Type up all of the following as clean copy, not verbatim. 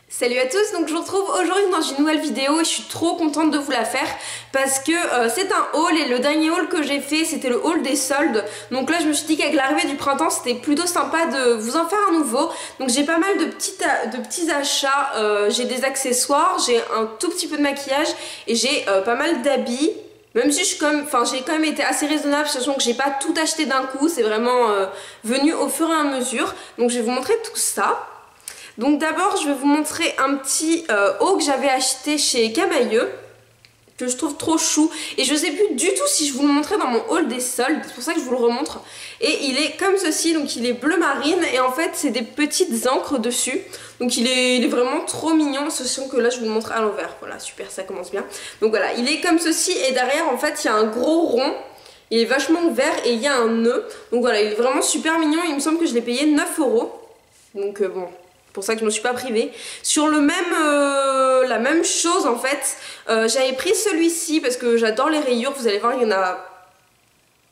Salut à tous, donc je vous retrouve aujourd'hui dans une nouvelle vidéo et je suis trop contente de vous la faire parce que c'est un haul et le dernier haul que j'ai fait c'était le haul des soldes. Donc là je me suis dit qu'avec l'arrivée du printemps c'était plutôt sympa de vous en faire un nouveau. Donc j'ai pas mal de petits achats, j'ai des accessoires, j'ai un tout petit peu de maquillage et j'ai pas mal d'habits. Même si j'ai quand même été assez raisonnable, sachant que j'ai pas tout acheté d'un coup, c'est vraiment venu au fur et à mesure. Donc je vais vous montrer tout ça. Donc d'abord je vais vous montrer un petit haut que j'avais acheté chez Camailleux, que je trouve trop chou. Et je sais plus du tout si je vous le montrais dans mon haul des soldes, c'est pour ça que je vous le remontre. Et il est comme ceci, donc il est bleu marine et en fait c'est des petites encres dessus. Donc il est vraiment trop mignon, sachant que là je vous le montre à l'envers. Voilà, super, ça commence bien. Donc voilà, il est comme ceci et derrière en fait il y a un gros rond. Il est vachement ouvert et il y a un nœud. Donc voilà, il est vraiment super mignon, il me semble que je l'ai payé 9 €. Donc bon... pour ça que je ne me suis pas privée. Sur le même, la même chose en fait, j'avais pris celui-ci parce que j'adore les rayures. Vous allez voir, il y en a...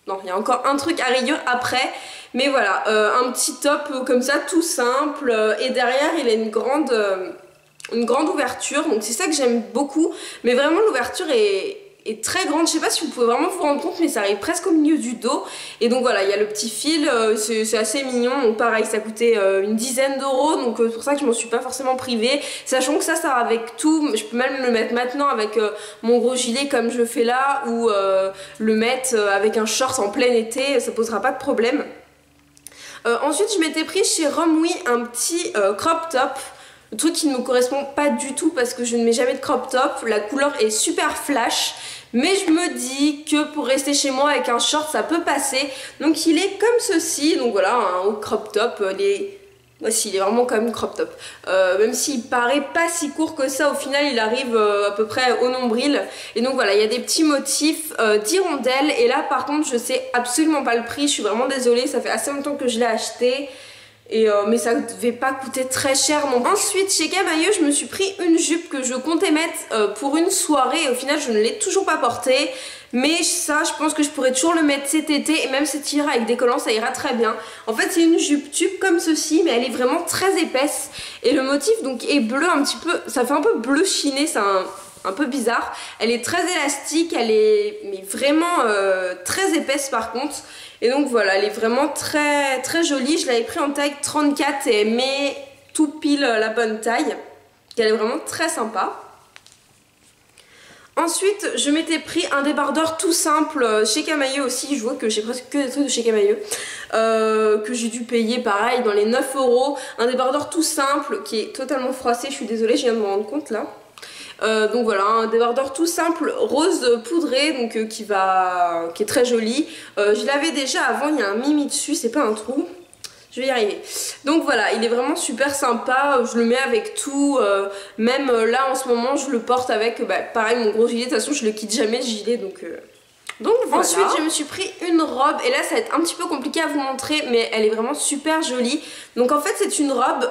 Non, il y a encore un truc à rayures après. Mais voilà, un petit top comme ça, tout simple. Et derrière, il a une grande ouverture. Donc c'est ça que j'aime beaucoup. Mais vraiment, l'ouverture est très grande. Je sais pas si vous pouvez vraiment vous rendre compte, mais ça arrive presque au milieu du dos. Et donc voilà, il y a le petit fil, c'est assez mignon. Donc pareil, ça coûtait une dizaine d'euros, donc c'est pour ça que je m'en suis pas forcément privée. Sachant que ça va avec tout. Je peux même le mettre maintenant avec mon gros gilet comme je fais là, ou le mettre avec un short en plein été, ça posera pas de problème. Ensuite, je m'étais pris chez Romwe un petit crop top. Le truc qui ne me correspond pas du tout parce que je ne mets jamais de crop top. La couleur est super flash. Mais je me dis que pour rester chez moi avec un short ça peut passer. Donc il est comme ceci. Donc voilà, un haut crop top. Voici, il est vraiment comme crop top. Même s'il paraît pas si court que ça, au final il arrive à peu près au nombril. Et donc voilà, il y a des petits motifs d'hirondelles. Et là par contre je sais absolument pas le prix. Je suis vraiment désolée, ça fait assez longtemps que je l'ai acheté. Mais ça ne devait pas coûter très cher non plus. Ensuite chez Camailleux je me suis pris une jupe que je comptais mettre pour une soirée et au final je ne l'ai toujours pas portée. Mais ça je pense que je pourrais toujours le mettre cet été et même cet hiver avec des collants ça ira très bien. En fait c'est une jupe tube comme ceci mais elle est vraiment très épaisse. Et le motif donc est bleu un petit peu, ça fait un peu bleu chiné, c'est un peu bizarre. Elle est très élastique, elle est vraiment très épaisse par contre. Et donc voilà, elle est vraiment très très jolie. Je l'avais pris en taille 34 et elle met tout pile la bonne taille. Elle est vraiment très sympa. Ensuite, je m'étais pris un débardeur tout simple chez Camailleux aussi. Je vois que j'ai presque que des trucs de chez Camailleux. Que j'ai dû payer pareil dans les 9 €. Un débardeur tout simple qui est totalement froissé. Je suis désolée, je viens de me rendre compte là. Donc voilà, un débardeur tout simple rose poudré donc qui est très joli. Je l'avais déjà avant, il y a un mimi dessus, c'est pas un trou. Je vais y arriver. Donc voilà, il est vraiment super sympa, je le mets avec tout, même là en ce moment je le porte avec pareil mon gros gilet, de toute façon je le quitte jamais le gilet donc voilà. Ensuite je me suis pris une robe et là ça va être un petit peu compliqué à vous montrer mais elle est vraiment super jolie. Donc en fait c'est une robe...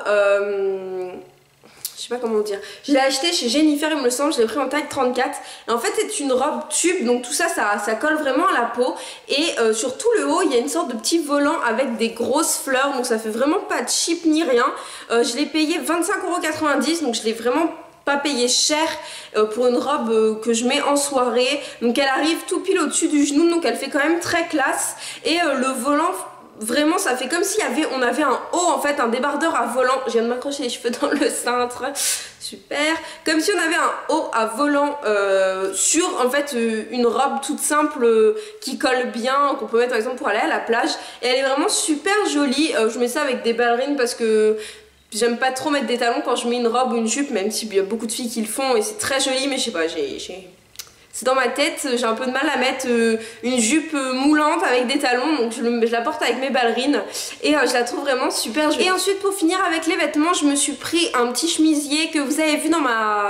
je sais pas comment dire. Je l'ai acheté chez Jennifer il me semble, je l'ai pris en taille 34. Et en fait c'est une robe tube, donc tout ça, ça colle vraiment à la peau. Et sur tout le haut il y a une sorte de petit volant avec des grosses fleurs. Donc ça fait vraiment pas de cheap ni rien. Je l'ai payé 25,90 €, donc je l'ai vraiment pas payé cher pour une robe que je mets en soirée. Donc elle arrive tout pile au-dessus du genou, donc elle fait quand même très classe. Et le volant... vraiment ça fait comme si on avait un haut en fait, un débardeur à volant. Je viens de m'accrocher les cheveux dans le cintre, super. Comme si on avait un haut à volant sur en fait une robe toute simple qui colle bien, qu'on peut mettre par exemple pour aller à la plage. Et elle est vraiment super jolie. Je mets ça avec des ballerines parce que j'aime pas trop mettre des talons quand je mets une robe ou une jupe, même s'il y a beaucoup de filles qui le font et c'est très joli. Mais je sais pas, c'est dans ma tête, j'ai un peu de mal à mettre une jupe moulante avec des talons, donc je la porte avec mes ballerines et je la trouve vraiment super jolie. Et ensuite pour finir avec les vêtements, je me suis pris un petit chemisier que vous avez vu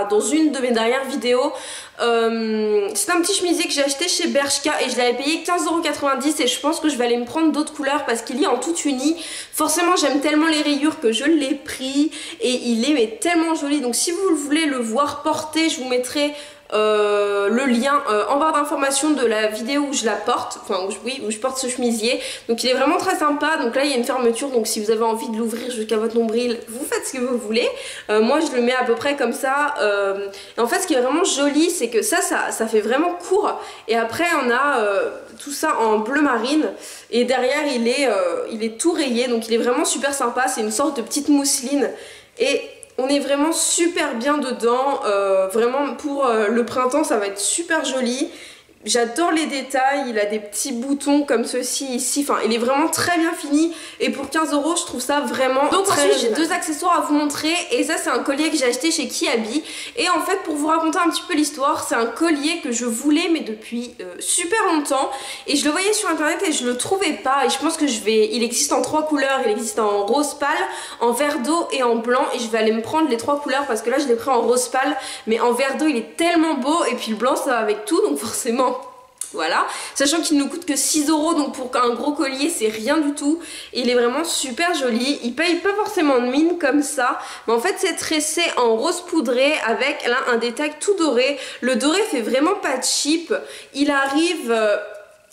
dans une de mes dernières vidéos. C'est un petit chemisier que j'ai acheté chez Bershka et je l'avais payé 15,90 € et je pense que je vais aller me prendre d'autres couleurs parce qu'il est en tout uni. Forcément j'aime tellement les rayures que je l'ai pris et il est tellement joli. Donc si vous voulez le voir porter, je vous mettrai le lien en barre d'information de la vidéo où je la porte, enfin où je porte ce chemisier. Donc il est vraiment très sympa. Donc là il y a une fermeture, donc si vous avez envie de l'ouvrir jusqu'à votre nombril, vous faites ce que vous voulez. Moi je le mets à peu près comme ça. Et en fait ce qui est vraiment joli, c'est que ça fait vraiment court. Et après on a tout ça en bleu marine. Et derrière il est tout rayé, donc il est vraiment super sympa. C'est une sorte de petite mousseline. Et on est vraiment super bien dedans, vraiment pour le printemps ça va être super joli. J'adore les détails, il a des petits boutons comme ceci ici, enfin il est vraiment très bien fini et pour 15 € je trouve ça vraiment donc très ensuite j'ai deux accessoires à vous montrer et ça c'est un collier que j'ai acheté chez Kiabi et en fait pour vous raconter un petit peu l'histoire, c'est un collier que je voulais mais depuis super longtemps et je le voyais sur internet et je le trouvais pas et je pense que il existe en 3 couleurs, il existe en rose pâle, en vert d'eau et en blanc et je vais aller me prendre les 3 couleurs parce que là je l'ai pris en rose pâle mais en vert d'eau il est tellement beau et puis le blanc ça va avec tout donc forcément voilà, sachant qu'il ne coûte que 6 € donc pour un gros collier c'est rien du tout. Et il est vraiment super joli, il paye pas forcément de mine comme ça, mais en fait c'est tressé en rose poudré avec là un détail tout doré. Le doré fait vraiment pas cheap, il arrive...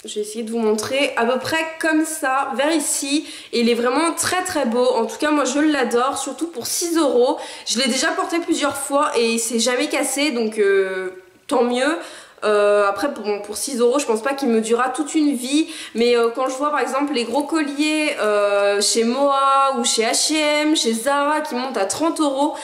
je vais essayer de vous montrer à peu près comme ça, vers ici. Et il est vraiment très très beau. En tout cas, moi je l'adore, surtout pour 6 €. Je l'ai déjà porté plusieurs fois et il s'est jamais cassé, donc tant mieux. Après pour 6 € je pense pas qu'il me durera toute une vie mais quand je vois par exemple les gros colliers chez Moa ou chez H&M, chez Zara qui montent à 30 €,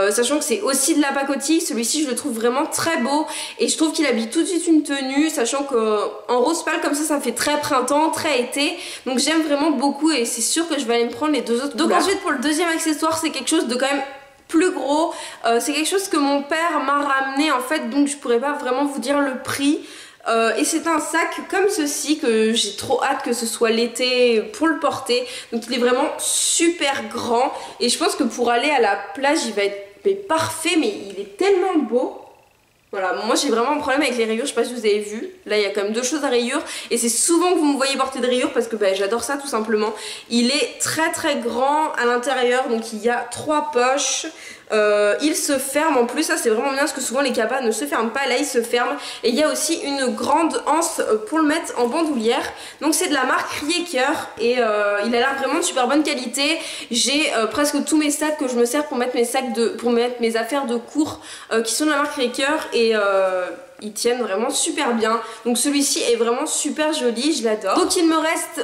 sachant que c'est aussi de la pacotille, celui-ci je le trouve vraiment très beau et je trouve qu'il habille tout de suite une tenue, sachant qu'en rose pâle comme ça fait très printemps, très été, donc j'aime vraiment beaucoup et c'est sûr que je vais aller me prendre les deux autres. Donc ensuite pour le deuxième accessoire c'est quelque chose de quand même plus gros, c'est quelque chose que mon père m'a ramené en fait donc je pourrais pas vraiment vous dire le prix et c'est un sac comme ceci que j'ai trop hâte que ce soit l'été pour le porter, donc il est vraiment super grand et je pense que pour aller à la plage il va être parfait mais il est tellement beau. Voilà, moi j'ai vraiment un problème avec les rayures, je sais pas si vous avez vu, là il y a quand même 2 choses à rayures et c'est souvent que vous me voyez porter de rayures parce que j'adore ça tout simplement. Il est très très grand à l'intérieur, donc il y a 3 poches, il se ferme en plus, ça c'est vraiment bien parce que souvent les capas ne se ferment pas, là il se ferme et il y a aussi une grande anse pour le mettre en bandoulière, donc c'est de la marque Rieker et il a l'air vraiment de super bonne qualité. J'ai presque tous mes sacs que je me sers pour mettre mes affaires de cours qui sont de la marque Rieker et ils tiennent vraiment super bien, donc celui-ci est vraiment super joli, je l'adore. Donc il me reste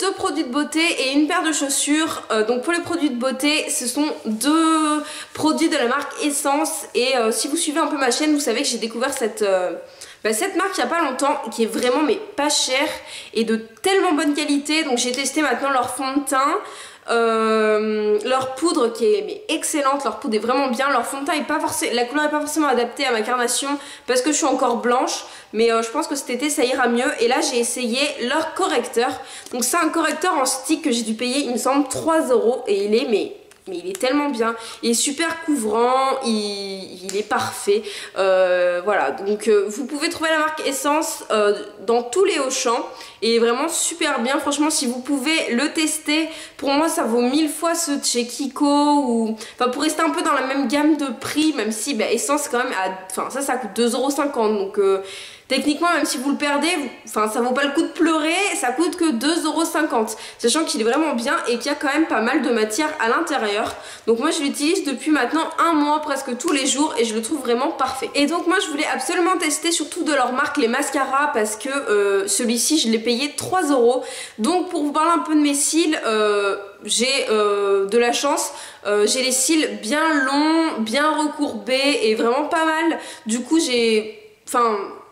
2 produits de beauté et une paire de chaussures. Donc pour les produits de beauté ce sont 2 produits de la marque Essence et si vous suivez un peu ma chaîne vous savez que j'ai découvert cette marque il n'y a pas longtemps qui est vraiment mais pas chère et de tellement bonne qualité, donc j'ai testé maintenant leur fond de teint. Leur poudre qui est excellente, leur poudre est vraiment bien, leur fond de teint est pas forcément, la couleur est pas forcément adaptée à ma carnation parce que je suis encore blanche mais je pense que cet été ça ira mieux et là j'ai essayé leur correcteur, donc c'est un correcteur en stick que j'ai dû payer il me semble 3 € et il est mais il est tellement bien, il est super couvrant, il est parfait, voilà donc vous pouvez trouver la marque Essence dans tous les Auchan et vraiment super bien, franchement si vous pouvez le tester, pour moi ça vaut 1000 fois ceux de chez Kiko ou enfin pour rester un peu dans la même gamme de prix, même si Essence quand même ça coûte 2,50 € donc techniquement même si vous le perdez, ça vaut pas le coup de pleurer, ça coûte que 2,50 €, sachant qu'il est vraiment bien et qu'il y a quand même pas mal de matière à l'intérieur. Donc moi je l'utilise depuis maintenant un mois presque tous les jours et je le trouve vraiment parfait. Et donc moi je voulais absolument tester surtout de leur marque les mascaras parce que celui-ci je l'ai payé 3 €. Donc pour vous parler un peu de mes cils, j'ai de la chance, j'ai les cils bien longs, bien recourbés et vraiment pas mal. Du coup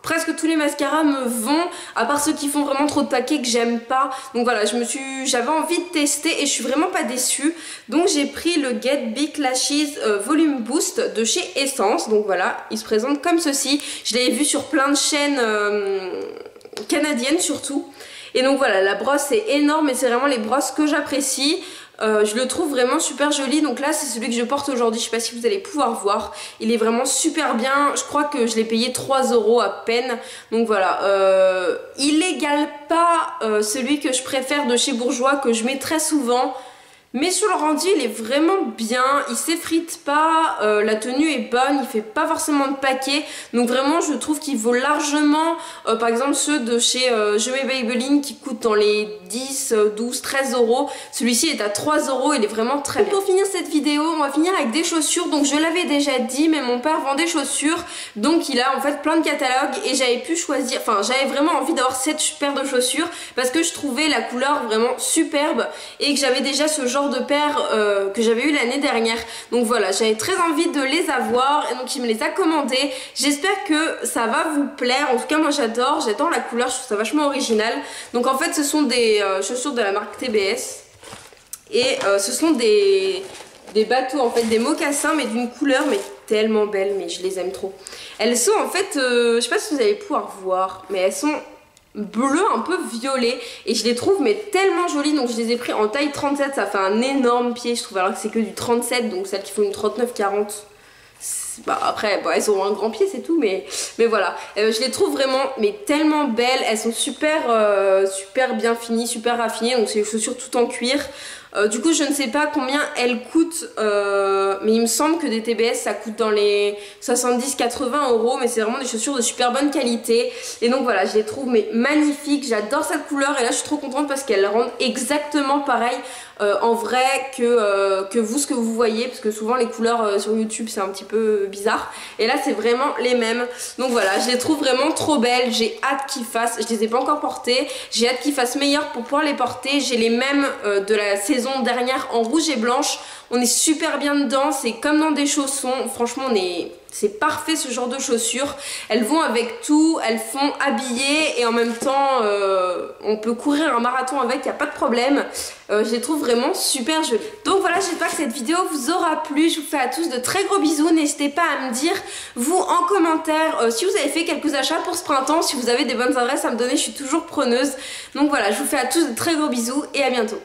presque tous les mascaras me vont, à part ceux qui font vraiment trop de taquets que j'aime pas. Donc voilà, j'avais envie de tester et je suis vraiment pas déçue. Donc j'ai pris le Get Big Lashes Volume Boost de chez Essence. Donc voilà, il se présente comme ceci. Je l'avais vu sur plein de chaînes canadiennes surtout. Et donc voilà, la brosse est énorme et c'est vraiment les brosses que j'apprécie. Je le trouve vraiment super joli, donc là c'est celui que je porte aujourd'hui, je sais pas si vous allez pouvoir voir, il est vraiment super bien, je crois que je l'ai payé 3 € à peine, donc voilà, il n'égale pas celui que je préfère de chez Bourjois que je mets très souvent, Mais sur le rendu il est vraiment bien, il s'effrite pas, la tenue est bonne, il fait pas forcément de paquet, donc vraiment je trouve qu'il vaut largement par exemple ceux de chez Je mets Maybelline qui coûtent dans les 10, 12, 13 euros. Celui-ci est à 3 euros, il est vraiment très bien. Pour finir cette vidéo, on va finir avec des chaussures. Donc je l'avais déjà dit, mais mon père vend des chaussures, donc il a en fait plein de catalogues et j'avais pu choisir, enfin j'avais vraiment envie d'avoir cette paire de chaussures parce que je trouvais la couleur vraiment superbe et que j'avais déjà ce genre de paire que j'avais eu l'année dernière. Donc voilà, j'avais très envie de les avoir et donc il me les a commandées. J'espère que ça va vous plaire. En tout cas moi j'adore la couleur, je trouve ça vachement original. Donc en fait ce sont des chaussures de la marque TBS et ce sont des bateaux en fait, des mocassins mais d'une couleur mais tellement belle, mais je les aime trop. Elles sont en fait, je sais pas si vous allez pouvoir voir, mais elles sont bleu un peu violet et je les trouve mais tellement jolies. Donc je les ai pris en taille 37, ça fait un énorme pied je trouve, alors que c'est que du 37, donc celles qui font une 39-40 bah après bon, elles ont un grand pied c'est tout, mais voilà, je les trouve vraiment mais tellement belles. Elles sont super super bien finies, super raffinées, donc c'est des chaussures tout en cuir. Du coup je ne sais pas combien elles coûtent, mais il me semble que des TBS ça coûte dans les 70-80 euros, mais c'est vraiment des chaussures de super bonne qualité. Et donc voilà, je les trouve mais magnifiques, j'adore cette couleur et là je suis trop contente parce qu'elles rendent exactement pareil en vrai que vous, ce que vous voyez, parce que souvent les couleurs sur YouTube c'est un petit peu bizarre et là c'est vraiment les mêmes. Donc voilà, je les trouve vraiment trop belles, j'ai hâte qu'ils fassent, je les ai pas encore portées, j'ai hâte qu'ils fassent meilleurs pour pouvoir les porter. J'ai les mêmes de la saison dernière en rouge et blanche, on est super bien dedans, c'est comme dans des chaussons, franchement c'est parfait ce genre de chaussures. Elles vont avec tout, elles font habiller et en même temps on peut courir un marathon avec, il n'y a pas de problème. Je les trouve vraiment super jolies. Donc voilà, j'espère que cette vidéo vous aura plu. Je vous fais à tous de très gros bisous. N'hésitez pas à me dire vous en commentaire si vous avez fait quelques achats pour ce printemps, si vous avez des bonnes adresses à me donner, je suis toujours preneuse. Donc voilà, je vous fais à tous de très gros bisous et à bientôt.